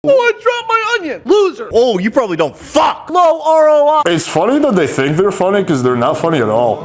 Oh, I dropped my onion. Loser. Oh, you probably don't fuck. Low ROI. It's funny that they think they're funny because they're not funny at all.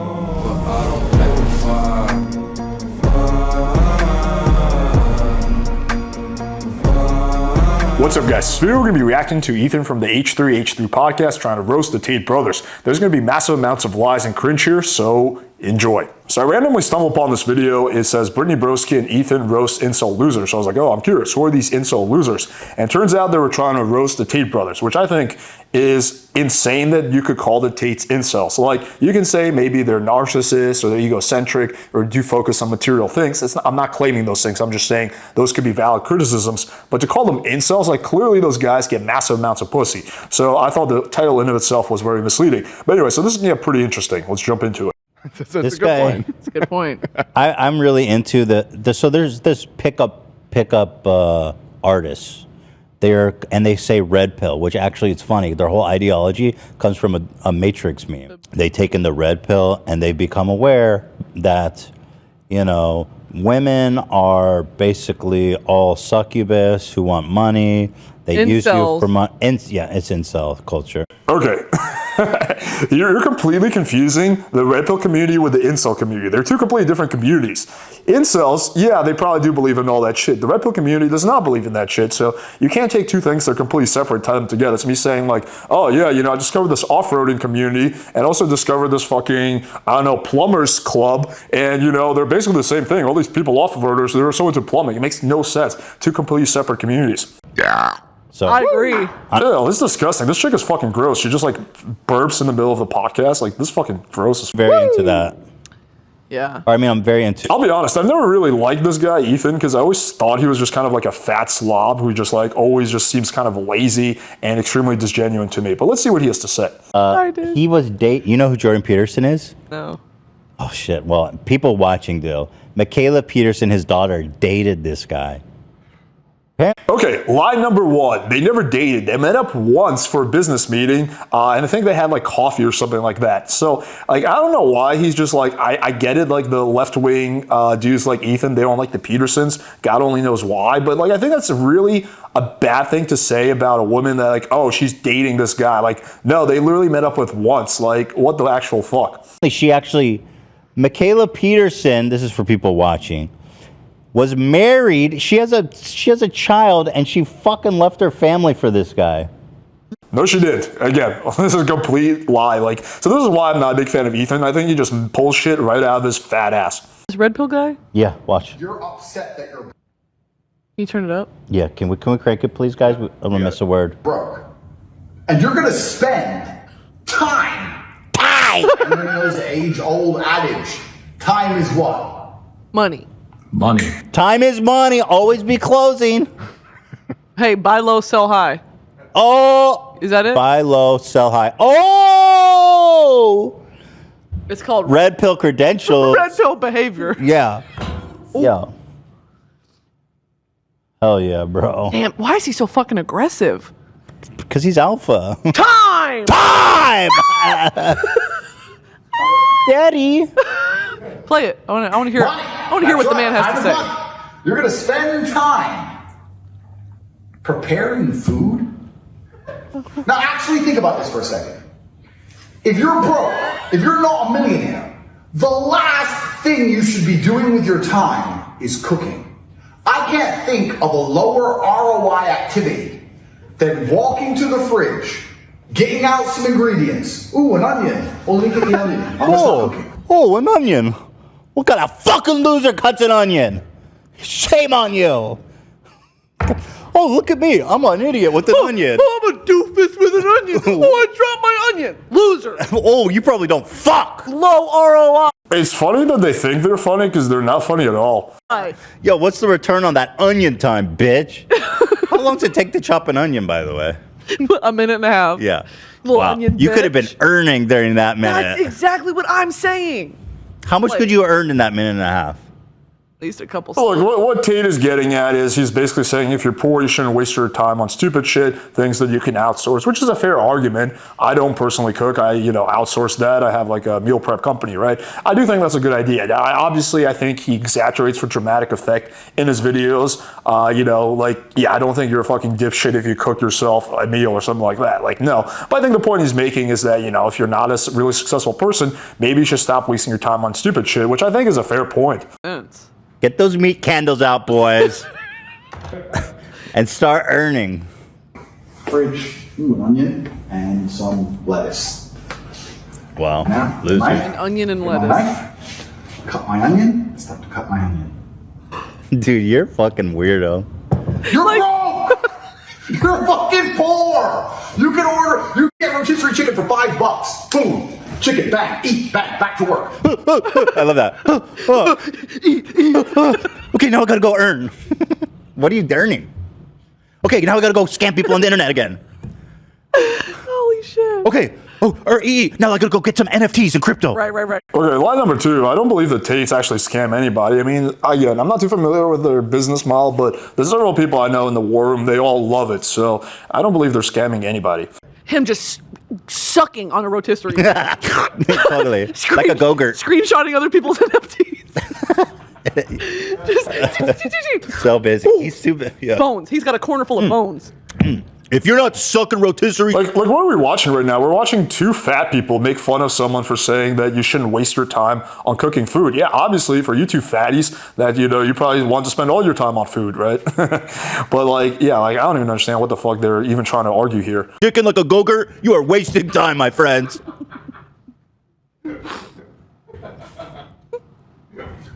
What's up, guys? Today we're going to be reacting to Ethan from the H3H3 podcast trying to roast the Tate brothers. There's going to be massive amounts of lies and cringe here, so enjoy. So I randomly stumbled upon this video. It says Brittany Broski and Ethan roast incel losers. So I was like, oh, I'm curious, who are these incel losers? And it turns out they were trying to roast the Tate brothers, which I think is insane that you could call the Tates incel. So like, you can say maybe they're narcissists or they're egocentric or do focus on material things. I'm not claiming those things. I'm just saying those could be valid criticisms. But to call them incels, like clearly those guys get massive amounts of pussy. So I thought the title in of itself was very misleading. But anyway, so this is going to get pretty interesting. Let's jump into it. That's a good point. That's a good point. I'm really into so there's this pickup artists. They say red pill, which actually it's funny. Their whole ideology comes from a Matrix meme. They take in the red pill and they become aware that, you know, women are basically all succubus who want money. They Incels. use you for money. Yeah, it's incel culture. Okay. You're completely confusing the red pill community with the incel community. They're two completely different communities. Incels, yeah, they probably do believe in all that shit. The red pill community does not believe in that shit. So you can't take two things that are completely separate and tie them together. It's me saying like, oh yeah, you know, I discovered this off-roading community and also discovered this fucking, I don't know, plumbers club. And you know, they're basically the same thing. All these people off-roaders, they're so into plumbing. It makes no sense. Two completely separate communities. Yeah. So I agree. Yeah, this is disgusting. This chick is fucking gross. She just like burps in the middle of the podcast. Like this fucking gross as very into that. Yeah. I mean, I'm very into. I'll be honest. I've never really liked this guy, Ethan, because I always thought he was just kind of like a fat slob who just like always just seems kind of lazy and extremely disgenuine to me. But let's see what he has to say. He was You know who Jordan Peterson is? No. Oh shit. Well, people watching do. Michaela Peterson, his daughter, dated this guy. Okay, lie number one. They never dated. They met up once for a business meeting, and I think they had like coffee or something like that. So, like, I don't know why he's just like, I get it, like the left-wing dudes like Ethan, they don't like the Petersons. God only knows why. But like, I think that's really a bad thing to say about a woman that like, oh, she's dating this guy. Like, no, they literally met up with once. Like, what the actual fuck? Michaela Peterson, this is for people watching, was married. She has a child, and she fucking left her family for this guy. No, she did. Again, this is a complete lie. Like, so this is why I'm not a big fan of Ethan. I think he just pulls shit right out of his fat ass. This red pill guy? Yeah, watch. You're upset that you're. Can you turn it up? Yeah, can we crank it, please, guys? I'm gonna miss a word. Broke, and you're gonna spend time. You know the age-old adage: time is what? Money. Money. Time is money. Always be closing. Hey, buy low, sell high. Oh, is that it? Buy low, sell high. Oh, it's called red pill credentials. Red pill behavior. Yeah. Ooh. Yeah. Hell yeah, bro. Damn, why is he so fucking aggressive? Because he's alpha. Time. Time. Daddy. Play it. I want to hear. I want to hear what the man has to say. You're gonna spend time preparing food. Now, actually, think about this for a second. If you're broke, if you're not a millionaire, the last thing you should be doing with your time is cooking. I can't think of a lower ROI activity than walking to the fridge, getting out some ingredients. Ooh, an onion. Oh, let me get the onion. I'm gonna start cooking. Oh, an onion. What kind of fucking loser cuts an onion? Shame on you. Oh, look at me. I'm an idiot with an onion. Oh, I'm a doofus with an onion. Oh, I dropped my onion. Loser. Oh, you probably don't fuck. Low ROI. It's funny that they think they're funny because they're not funny at all. Yo, what's the return on that onion time, bitch? How long does it take to chop an onion, by the way? A minute and a half. Yeah. Little wow. onion You bitch. could have been earning during that minute. That's exactly what I'm saying. How much could you earn in that minute and a half? least a couple. Look, what Tate is getting at is he's basically saying if you're poor, you shouldn't waste your time on stupid shit, things that you can outsource, which is a fair argument. I don't personally cook. I, outsource that. I have like a meal prep company, right? I do think that's a good idea. I think he exaggerates for dramatic effect in his videos. I don't think you're a fucking dipshit if you cook yourself a meal or something like that. Like, no. But I think the point he's making is that, if you're not a really successful person, maybe you should stop wasting your time on stupid shit, which I think is a fair point. Get those meat candles out, boys, and start earning. Fridge, an onion, and some lettuce. Wow, Now, loser. An onion and lettuce. Cut my onion. It's time to cut my onion. Dude, you're fucking weirdo. You're broke. You're fucking poor. You can get rotisserie chicken for $5. Boom. Chicken, bang, eat, bang, back to work. I love that. Okay, now I gotta go earn. What are you earning? Okay, now I gotta go scam people on the internet again. Holy shit. Okay, now I gotta go get some NFTs and crypto. Right. Okay, line number 2. I don't believe that Tate's actually scam anybody. I mean, again, I'm not too familiar with their business model, but there's several people I know in the war room. They all love it, so I don't believe they're scamming anybody. Him just sucking on a rotisserie. Totally. Like a Go-Gurt. Screenshotting other people's NFTs. So busy. He's too busy. Yeah. Bones. He's got a corner full of bones. If you're not sucking rotisserie... Like what are we watching right now? We're watching 2 fat people make fun of someone for saying that you shouldn't waste your time on cooking food. Yeah, obviously, for you 2 fatties, that, you probably want to spend all your time on food, right? But, I don't even understand what the fuck they're even trying to argue here. Chicken like a Go-Gurt, you are wasting time, my friends.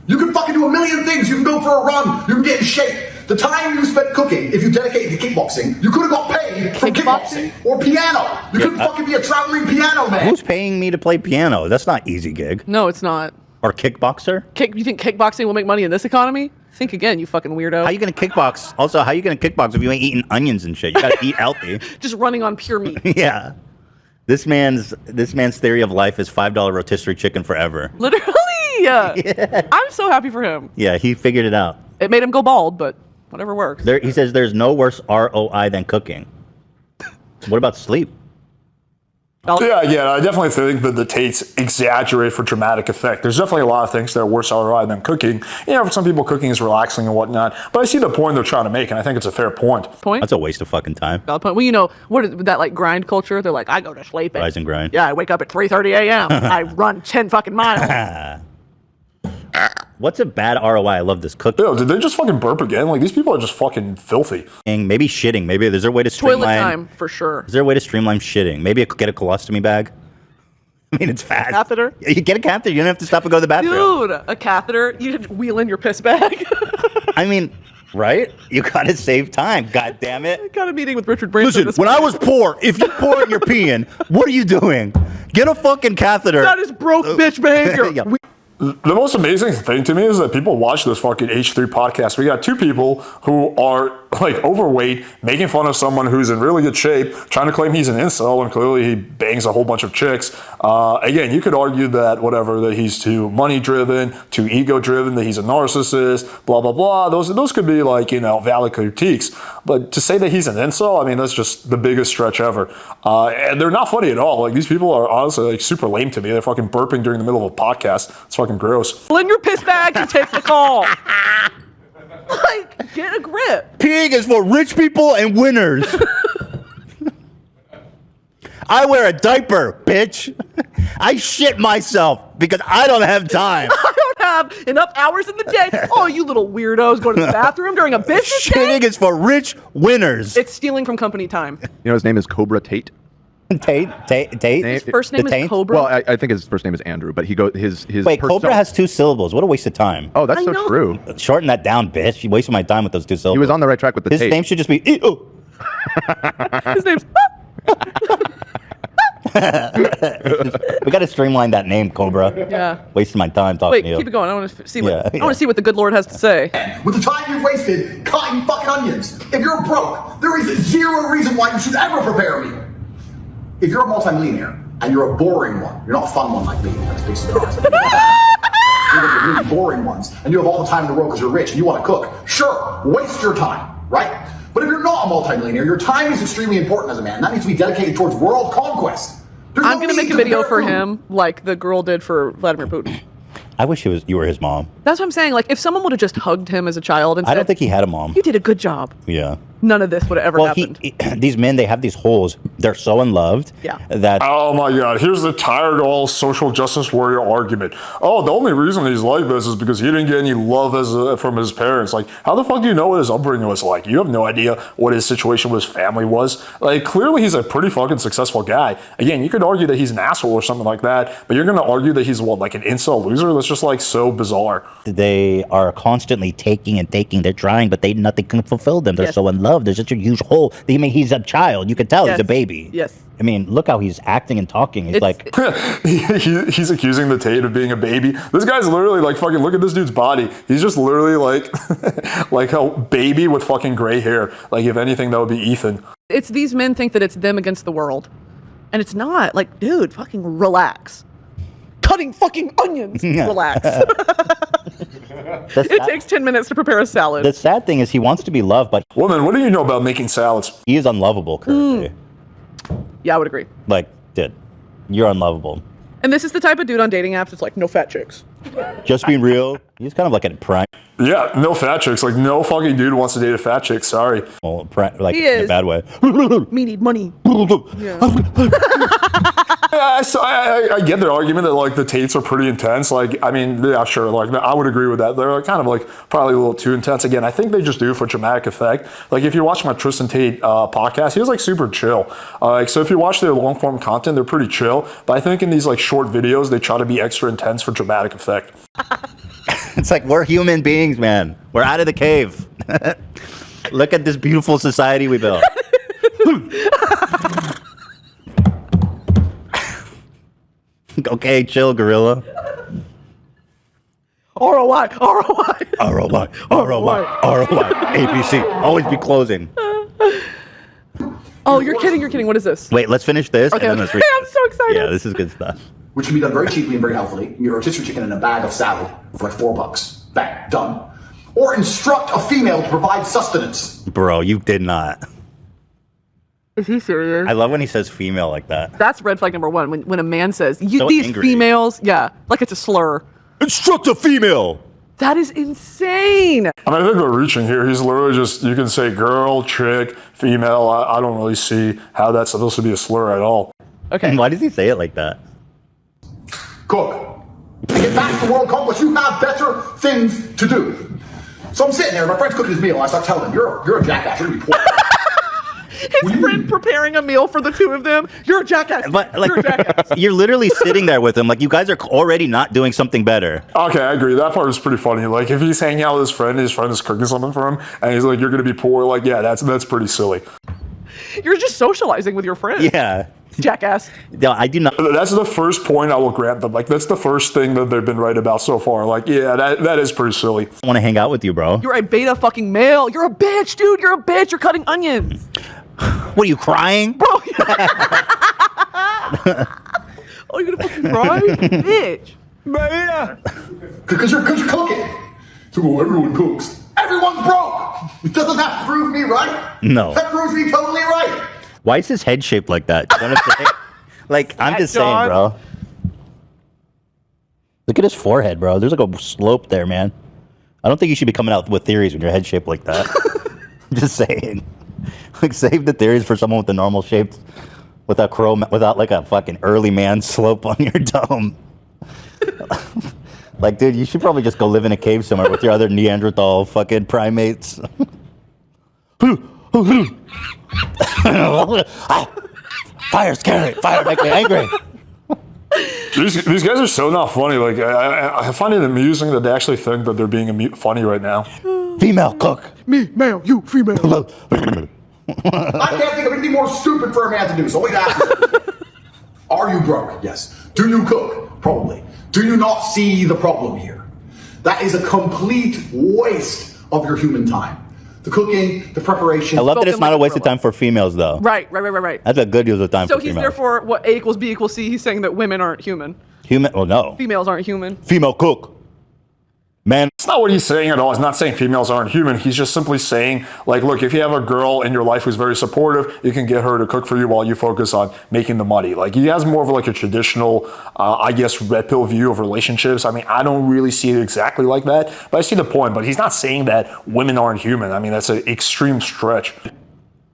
You can fucking do a million things. You can go for a run. You can get in shape. The time you spent cooking, if you dedicated to kickboxing, you could have got paid from kickboxing or piano. You could fucking be a traveling piano man. Who's paying me to play piano? That's not easy gig. No, it's not. Or kickboxer? You think kickboxing will make money in this economy? Think again, you fucking weirdo. How you gonna kickbox? Also, how you gonna kickbox if you ain't eating onions and shit? You gotta eat healthy. Just running on pure meat. Yeah. This man's theory of life is $5 rotisserie chicken forever. Literally. Yeah. I'm so happy for him. Yeah, he figured it out. It made him go bald, but whatever works. He says there's no worse ROI than cooking. What about sleep? Yeah, I definitely think that the Tates exaggerate for dramatic effect. There's definitely a lot of things that are worse ROI than cooking. For some people, cooking is relaxing and whatnot. But I see the point they're trying to make, and I think it's a fair point. That's a waste of fucking time. Valid point. Well, what is that grind culture? They're like, I go to sleep at... Rise and grind. Yeah, I wake up at 3:30 a.m. I run 10 fucking miles. What's a bad ROI? I love this cooking. Yo, did they just fucking burp again? Like, these people are just fucking filthy. Maybe shitting. Maybe is there a way to streamline... Toilet time, for sure. Is there a way to streamline shitting? Maybe get a colostomy bag? I mean, it's fast. Catheter? You get a catheter. You don't have to stop and go to the bathroom. Dude, a catheter. You just wheel in your piss bag. I mean, right? You gotta save time. God damn it. I got a meeting with Richard Branson. Listen, when I was poor, if you're poor and you're peeing, what are you doing? Get a fucking catheter. That is broke bitch behavior. Yeah. The most amazing thing to me is that people watch this fucking H3 podcast. We got 2 people who are overweight, making fun of someone who's in really good shape, trying to claim he's an incel when clearly he bangs a whole bunch of chicks. Again, you could argue that that he's too money driven, too ego driven, that he's a narcissist, blah blah blah. Those could be valid critiques. But to say that he's an incel, I mean, that's just the biggest stretch ever. And they're not funny at all. These people are honestly super lame to me. They're fucking burping during the middle of a podcast. It's fucking gross. Pull in your piss bag and take the call. Get a grip. Peeing is for rich people and winners. I wear a diaper, bitch. I shit myself because I don't have time. I don't have enough hours in the day. Oh, you little weirdos go to the bathroom during a business day? Shitting is for rich winners. It's stealing from company time. His name is Cobra Tate. Tate? His first name is Cobra? Well, I think his first name is Andrew, but his Wait, Cobra has 2 syllables. What a waste of time. Oh, that's so true. Shorten that down, bitch. You wasted my time with those 2 syllables. He was on the right track with the His Tate. name should just be... His name's... We got to streamline that name, Cobra. Yeah. Wasting my time talking to you. Wait, keep it going. I want to see what the good Lord has to say. With the time you've wasted cutting fucking onions, if you're broke, there is 0 reason why you should ever prepare a meal. If you're a multimillionaire and you're a boring one, you're not a fun one like me. Let's face it, guys. actually look at the really boring ones, and you have all the time in the world because you're rich and you want to cook. Sure, waste your time, right? But if you're not a multimillionaire, your time is extremely important as a man. That needs to be dedicated towards world conquest. I'm going to make a video for him like the girl did for Vladimir Putin. I wish you were his mom. That's what I'm saying. Like, if someone would have just hugged him as a child and said, I don't think he had a mom. you did a good job. Yeah. None of this would have ever happened. These men, they have these holes. They're so unloved. Yeah. That. Oh my God! Here's the tired old social justice warrior argument. Oh, the only reason he's like this is because he didn't get any love from his parents. Like, how the fuck do you know what his upbringing was like? You have no idea what his situation with his family was. Like, clearly he's a pretty fucking successful guy. Again, you could argue that he's an asshole or something like that, but you're gonna argue that he's what, like an incel loser? That's just like so bizarre. They are constantly taking and taking. They're trying, but nothing can fulfill them. They're so unloved. There's such a huge hole. I mean, he's a child. You can tell he's a baby. Yes. I mean, look how he's acting and talking. He's like... he's accusing the Tate of being a baby. This guy's literally like, fucking look at this dude's body. He's just literally like, like a baby with fucking gray hair. Like, if anything, that would be Ethan. It's these men think that it's them against the world. And it's not. Like, dude, fucking relax. Cutting fucking onions. Relax. It takes 10 minutes to prepare a salad. The sad thing is he wants to be loved, but... Woman, what do you know about making salads? He is unlovable currently. Yeah, I would agree. Like, dude, you're unlovable. And this is the type of dude on dating apps that's like, no fat chicks. Just being real, he's kind of like a prime. Yeah, no fat chicks. Like, no fucking dude wants to date a fat chick. Sorry. Well, like, He in a is. bad way. Me need money. Yeah, so I get their argument that like the Tates are pretty intense. Like, I mean, yeah, sure. Like, I would agree with that. They're kind of like probably a little too intense. Again, I think they just do it for dramatic effect. Like, if you watch my Tristan Tate podcast, he was like super chill. So if you watch their long form content, they're pretty chill. But I think in these like short videos, they try to be extra intense for dramatic effect. It's like, we're human beings, man. We're out of the cave. Look at this beautiful society we built. Okay, chill, gorilla. ROI, ROI. ROI, ROI, ROI, ABC. Always be closing. Oh, you're kidding. What is this? Wait, let's finish this. Okay, and then let's okay. I'm so excited. Yeah, this is good stuff. Which can be done very cheaply and very healthily. You rotisserie chicken in a bag of salad for like $4. Bang, done. Or instruct a female to provide sustenance. Bro, you did not. Is he serious? I love when he says female like that. That's red flag number one. When a man says, So these angry. females, yeah, like it's a slur. Instruct a female! That is insane. I mean, I think they're reaching here. He's literally just, you can say girl, chick, female. I don't really see how that's supposed to be a slur at all. Okay. Why does he say it like that? Cook. To get back to world conquest, you have better things to do. So I'm sitting there, my friend's cooking his meal, and I start telling him, you're a jackass, you're gonna be poor. His friend preparing a meal for the two of them. You're a jackass. But like, You're a jackass. you're literally sitting there with him. Like, you guys are already not doing something better. Okay, I agree. That part is pretty funny. Like, if he's hanging out with his friend is cooking something for him, and he's like, you're gonna be poor. Like, yeah, that's pretty silly. You're just socializing with your friend. Yeah. Jackass. No, I do not. That's the first point I will grant them. Like, that's the first thing that they've been right about so far. Like, yeah, that is pretty silly. I want to hang out with you, bro. You're a beta fucking male. You're a bitch, dude. You're a bitch. You're cutting onions. What are you crying? Bro. Oh, you're gonna fucking cry? Bitch. Beta. Because you're cooking. So everyone cooks. Everyone's broke. It doesn't have to prove me right. No. That proves me totally right. Why is his head shaped like that? You know what I'm saying? Like, I'm just saying, bro. Look at his forehead, bro. There's like a slope there, man. I don't think you should be coming out with theories when your head's shaped like that. Just saying. Like, save the theories for someone with a normal shape, without like a fucking early man slope on your dome. Like, dude, you should probably just go live in a cave somewhere with your other Neanderthal fucking primates. Fire, scary. Fire, make me angry. These guys are so not funny. Like, I find it amusing that they actually think that they're being funny right now. Female cook. Me, male, you, female. I can't think of anything more stupid for a man to do, so wait, ask me. Are you broke? Yes. Do you cook? Probably. Do you not see the problem here? That is a complete waste of your human time. The cooking, the preparation. I love that it's not a waste of time for females, though. Right. That's a good use of time So for he's females. therefore, what A equals B equals C, he's saying that women aren't human. Human? Well, no. Females aren't human. Female cook. Man, It's not what he's saying at all. He's not saying females aren't human. He's just simply saying, like, look, if you have a girl in your life who's very supportive, you can get her to cook for you while you focus on making the money. Like, he has more of like a traditional, I guess, red pill view of relationships. I mean, I don't really see it exactly like that, but I see the point. But he's not saying that women aren't human. I mean, that's an extreme stretch.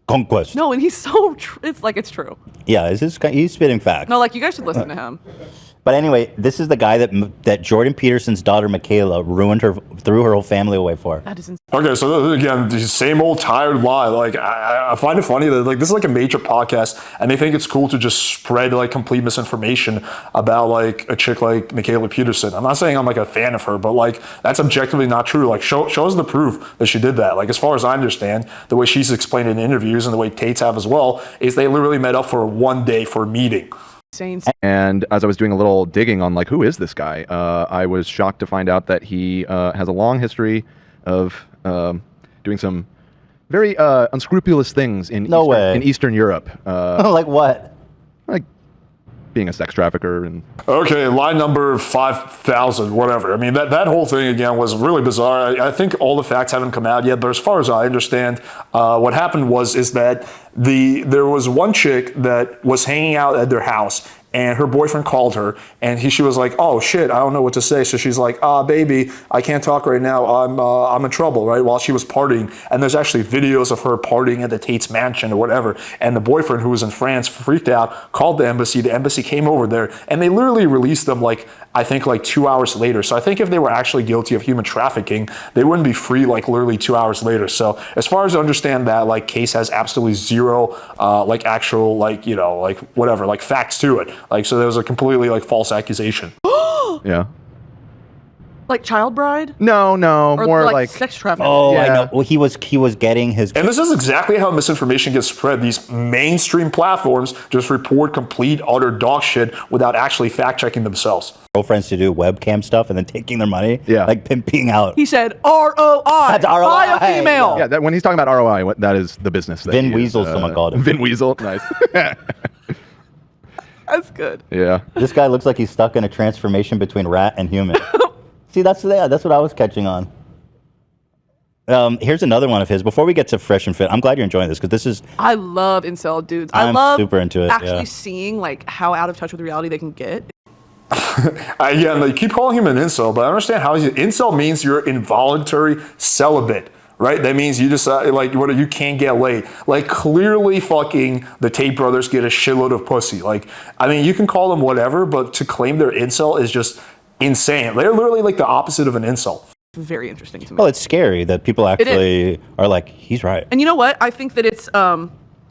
conquest. No, and he's so, it's like it's true. Yeah, he's spitting facts. No, like you guys should listen to him. But anyway, this is the guy that Jordan Peterson's daughter Michaela threw her whole family away for. That is insane. Okay, so again, the same old tired lie. Like, I find it funny that like this is like a major podcast, and they think it's cool to just spread like complete misinformation about like a chick like Michaela Peterson. I'm not saying I'm like a fan of her, but like that's objectively not true. Like, show us the proof that she did that. Like, as far as I understand, the way she's explained in interviews and the way Tate's have as well, is they literally met up for one day for a meeting. Insane. And as I was doing a little digging on like who is this guy, I was shocked to find out that he has a long history of doing some very unscrupulous things in Eastern Europe. Like what? Like being a sex trafficker and. Okay, line number 5,000, whatever. I mean, that whole thing again was really bizarre. I think all the facts haven't come out yet, but as far as I understand, what happened is that there was one chick that was hanging out at their house, and her boyfriend called her, and she was like, "Oh shit, I don't know what to say." So she's like, baby, I can't talk right now. I'm in trouble," right? While she was partying, and there's actually videos of her partying at the Tate's mansion or whatever. And the boyfriend, who was in France, freaked out, called the embassy. The embassy came over there, and they literally released them I think 2 hours later. So I think if they were actually guilty of human trafficking, they wouldn't be free literally 2 hours later. So as far as I understand, that case has absolutely zero actual whatever facts to it. So there was a completely false accusation. Yeah. Like child bride? No, Or more like like sex trafficking? Oh, I Yeah. know. Well, he was getting his. And this is exactly how misinformation gets spread. These mainstream platforms just report complete, utter dog shit without actually fact-checking themselves. Girlfriends to do webcam stuff and then taking their money. Yeah. Like pimping out. He said ROI. That's ROI. Buy a female. Yeah, when he's talking about ROI, that is the business. That Vin he is, Weasel, someone called him. Vin Weasel, nice. That's good. Yeah. This guy looks like he's stuck in a transformation between rat and human. See, that's what I was catching on. Here's another one of his. Before we get to Fresh and Fit, I'm glad you're enjoying this because this is. I love incel dudes. I'm I love super into it, actually yeah. seeing how out of touch with reality they can get. Yeah, and they keep calling him an incel, but I understand how incel means you're involuntary celibate. Right? That means you decide, you can't get laid. Clearly fucking the Tate brothers get a shitload of pussy. I mean, you can call them whatever, but to claim they're incel is just insane. They're literally the opposite of an incel. Very interesting to me. Well, it's scary that people actually are like, he's right. And you know what? I think that it's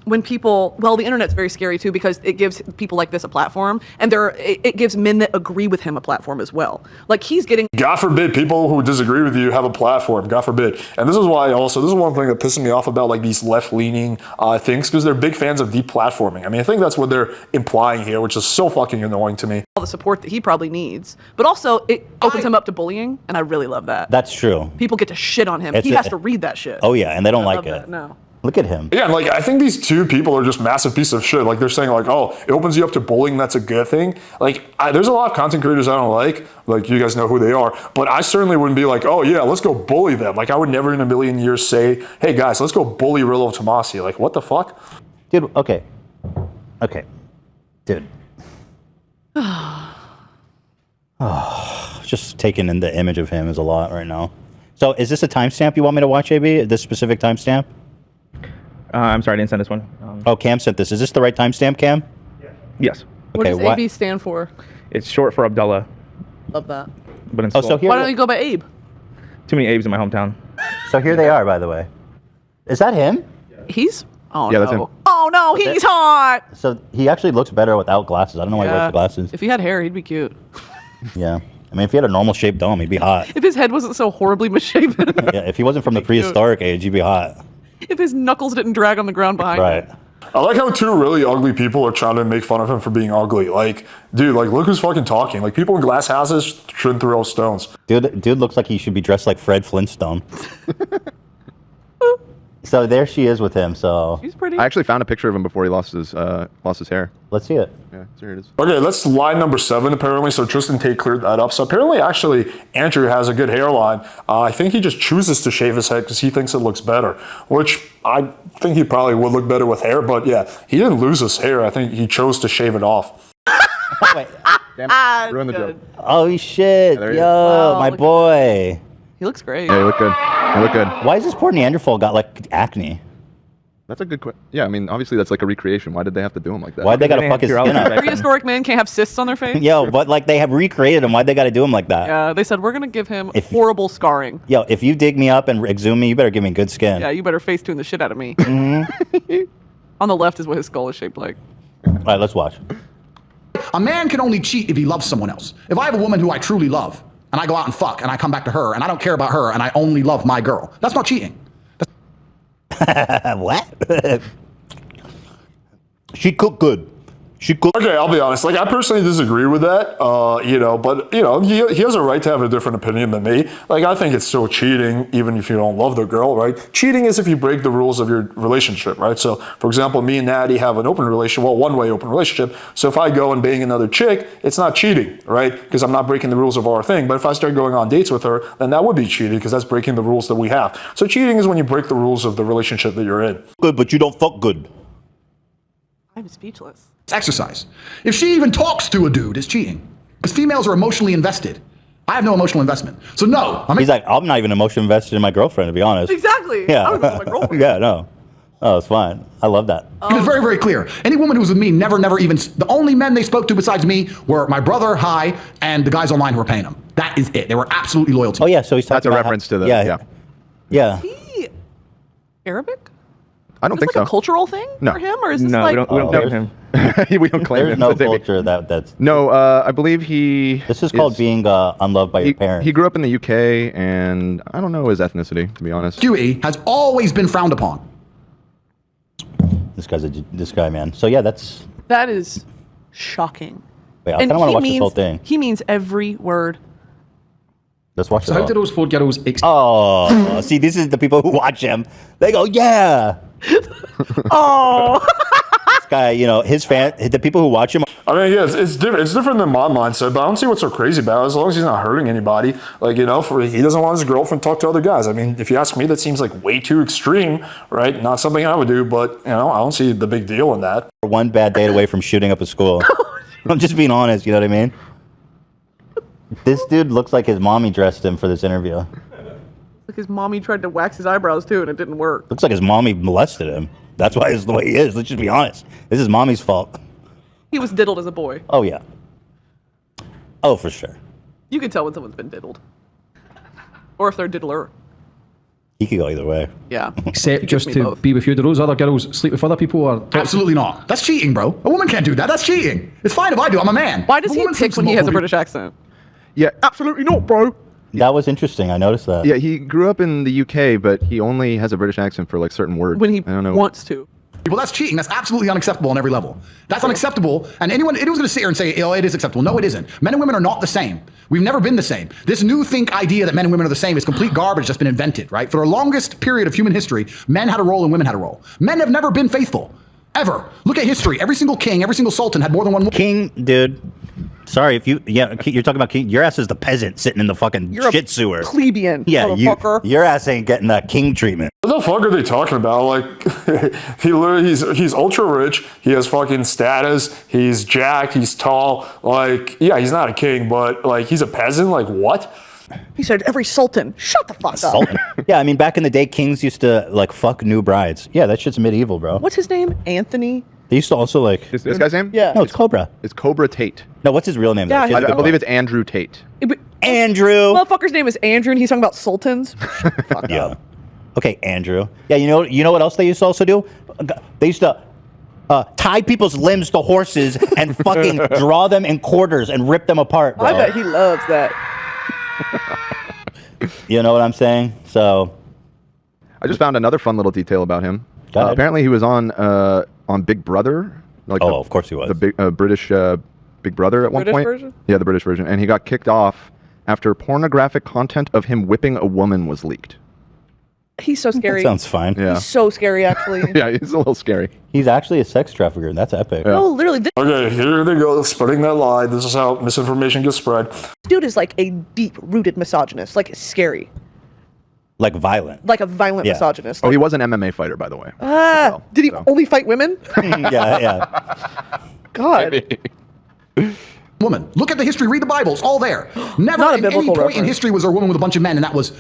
when people, the internet's very scary too because it gives people like this a platform, and it gives men that agree with him a platform as well. He's getting. God forbid people who disagree with you have a platform. God forbid. And this is why this is one thing that pisses me off about these left-leaning things, because they're big fans of deplatforming. I mean, I think that's what they're implying here, which is so fucking annoying to me. All the support that he probably needs, but also it opens him up to bullying, and I really love that. That's true. People get to shit on him. He has to read that shit. Oh, yeah, and they don't I like love it. that. No. Look at him. Yeah, and I think these two people are just massive piece of shit. They're saying oh, it opens you up to bullying, that's a good thing. There's a lot of content creators I don't like you guys know who they are, but I certainly wouldn't be oh yeah, let's go bully them. I would never in a million years say, hey guys, let's go bully Rillo Tomasi. What the fuck? Dude, okay. Dude. Just taking in the image of him is a lot right now. So is this a timestamp you want me to watch, AB? This specific timestamp? I'm sorry, I didn't send this one. Cam sent this. Is this the right timestamp, Cam? Yes. What Okay, does what- AB stand for? It's short for Abdullah, Love that. but in Oh, so here, Why don't you go by Abe? too many Abes in my hometown. they are, by the way. Is that him? He's. Oh Yeah, no. that's him. Oh no, he's hot. So he actually looks better without glasses. I don't know why he wears the glasses. If he had hair, he'd be cute. Yeah. I mean, if he had a normal shaped dome, he'd be hot. If his head wasn't so horribly misshapen. Yeah, if he wasn't from the prehistoric age, he'd be hot. If his knuckles didn't drag on the ground behind Right. him. I like how two really ugly people are trying to make fun of him for being ugly. Dude, look who's fucking talking. People in glass houses shouldn't throw stones. Dude looks like he should be dressed like Fred Flintstone. So there she is with him. So She's pretty. I actually found a picture of him before he lost his hair. let's see it. Yeah, so here it is. Okay, that's line number 7 apparently. So Tristan Tate cleared that up. So apparently, actually, Andrew has a good hairline. I think he just chooses to shave his head because he thinks it looks better, which I think he probably would look better with hair. But yeah, he didn't lose his hair. I think he chose to shave it off. Wait. Damn, ruined the joke. Oh shit! there he Yo, is. Wow, my look at boy. He looks great. Yeah, you look good. You look good. Why is this poor Neanderthal got like acne? That's a good question. Yeah, I mean, obviously that's like a recreation. Why did they have to do him like that? Why'd they gotta They fuck his have skin up? Prehistoric men can't have cysts on their face. Yo, but like they have recreated him. Why'd they gotta do him like that? Yeah, they said we're gonna give him If- horrible scarring. Yo, if you dig me up and exhume me, you better give me good skin. Yeah, you better face tune the shit out of me. Mm-hmm. On the left is what his skull is shaped like. All right, let's watch. A man can only cheat if he loves someone else. If I have a woman who I truly love, and I go out and fuck, and I come back to her, and I don't care about her, and I only love my girl, that's not cheating. What? She cooked good. She cooked. Okay, I'll be honest. Like, I personally disagree with that. But he has a right to have a different opinion than me. Like, I think it's still cheating, even if you don't love the girl, right? Cheating is if you break the rules of your relationship, right? So, for example, me and Natty have an open relationship, well, one-way open relationship. So if I go and bang another chick, it's not cheating, right? Because I'm not breaking the rules of our thing. But if I start going on dates with her, then that would be cheating because that's breaking the rules that we have. So cheating is when you break the rules of the relationship that you're in. Good, but you don't fuck good. I'm speechless. It's exercise. If she even talks to a dude, it's cheating. Because females are emotionally invested. I have no emotional investment. So no, He's like, I'm not even emotionally invested in my girlfriend, to be honest. Exactly. Yeah. I was with my girlfriend. Yeah, no. Oh, it's fine. I love that. It was very, very clear. Any woman who was with me never even, the only men they spoke to besides me were my brother, Hi, and the guys online who were paying them. That is it. They were absolutely loyal to Oh me. yeah, so he's talking That's a about reference to the. yeah. Yeah. He Arabic? I don't Is think this like so. a cultural thing No. for him, or is this No, like? we don't there's- blame him. we don't claim There's him no specifically. culture that's. No, I believe he. This is called being unloved by your parents. He grew up in the UK, and I don't know his ethnicity, to be honest. Huey has always been frowned upon. This guy, man. So yeah, that's. That is shocking. Wait, I kind of want to watch this whole thing. He means every word. Let's watch So it. how do those four girls Oh, see, this is the people who watch him. They go, yeah. Oh. This guy, his the people who watch him. I mean, yeah, it's different. It's different than my mindset, but I don't see what's so crazy about it. As long as he's not hurting anybody, like he doesn't want his girlfriend to talk to other guys. I mean, if you ask me, that seems like way too extreme, right? Not something I would do, but I don't see the big deal in that. One bad date away from shooting up a school. I'm just being honest. You know what I mean? This dude looks like his mommy dressed him for this interview. Like his mommy tried to wax his eyebrows too, and it didn't work. Looks like his mommy molested him. That's why he's the way he is. Let's just be honest. This is mommy's fault. He was diddled as a boy. Oh yeah. Oh, for sure. You can tell when someone's been diddled, or if they're diddler. He could go either way. Yeah. Except He just gives me to both. be with you. Do those other girls sleep with other people or talk Absolutely not. That's cheating, bro. A woman can't do that. That's cheating. It's fine if I do. I'm a man. Why does If a he woman pick sleeps when with he has a multiple British accent? Yeah, Absolutely not, bro. That was interesting. I noticed that. yeah. He grew up in the UK, but he only has a British accent for like certain words. When he I don't know. wants to. people, that's cheating. That's absolutely unacceptable on every level. That's unacceptable. And anyone's going to sit here and say, oh, it is acceptable. No, it isn't. Men and women are not the same. We've never been the same. This new idea that men and women are the same is complete garbage that's been invented, right? For the longest period of human history, men had a role and women had a role. Men have never been faithful. Ever. Look at history. Every single king, every single sultan had more than one woman. King, dude. Sorry if you're talking about king. Your ass is the peasant sitting in the fucking You're shit a sewer. plebeian, Yeah, motherfucker. your ass ain't getting that king treatment. What the fuck are they talking about? Like, he's ultra rich. He has fucking status. He's jacked. He's tall. Like, yeah, he's not a king, but like, he's a peasant. Like, what? He said every sultan. Shut the fuck up. Sultan. Yeah, I mean, back in the day, kings used to like fuck new brides. Yeah, that shit's medieval, bro. What's his name? Anthony? They used to also like. This guy's name? Yeah. No, it's Cobra. It's Cobra Tate. No, what's his real name? Yeah, though? his- I believe it's Andrew Tate. Andrew. Motherfucker's name is Andrew, and he's talking about sultans. Fuck Yeah. up. Okay, Andrew. Yeah, you know what else they used to also do? They used to tie people's limbs to horses and fucking draw them in quarters and rip them apart, bro. I bet he loves that. You know what I'm saying? So, I just found another fun little detail about him. Go ahead. Apparently, he was on Big Brother. Like of course he was. The big British Big Brother at one British point. version? Yeah, the British version, and he got kicked off after pornographic content of him whipping a woman was leaked. He's so scary. Sounds fine. Yeah. He's so scary, actually. Yeah, he's a little scary. He's actually a sex trafficker. That's epic. No, literally, this Okay, here they go, spreading that lie. This is how misinformation gets spread. dude is like a deep-rooted misogynist. Like, scary. Like violent. Like a violent Yeah. misogynist. Oh, Like, he was an MMA fighter, by the way. Well, did he so. only fight women? yeah. God. Woman. Look at the history, read the Bible, it's all there. Never Not a at any biblical point in reference. history was there a woman with a bunch of men and that was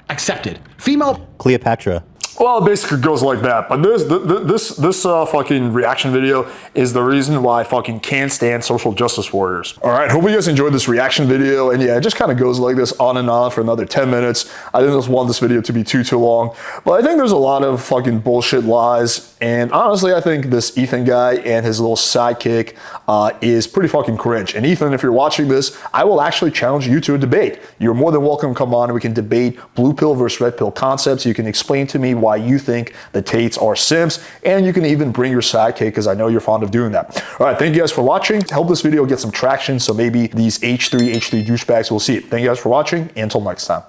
accepted. Female Cleopatra. Well, it basically goes like that. But this fucking reaction video is the reason why I fucking can't stand social justice warriors. All right, hope you guys enjoyed this reaction video. And yeah, it just kind of goes like this on and on for another 10 minutes. I didn't just want this video to be too long. But I think there's a lot of fucking bullshit lies. And honestly, I think this Ethan guy and his little sidekick is pretty fucking cringe. And Ethan, if you're watching this, I will actually challenge you to a debate. You're more than welcome to come on and we can debate blue pill versus red pill concepts. You can explain to me why you think the Tates are simps, and you can even bring your sidekick because I know you're fond of doing that. All right, thank you guys for watching. Help this video get some traction so maybe these H3 douchebags will see it. Thank you guys for watching, and until next time.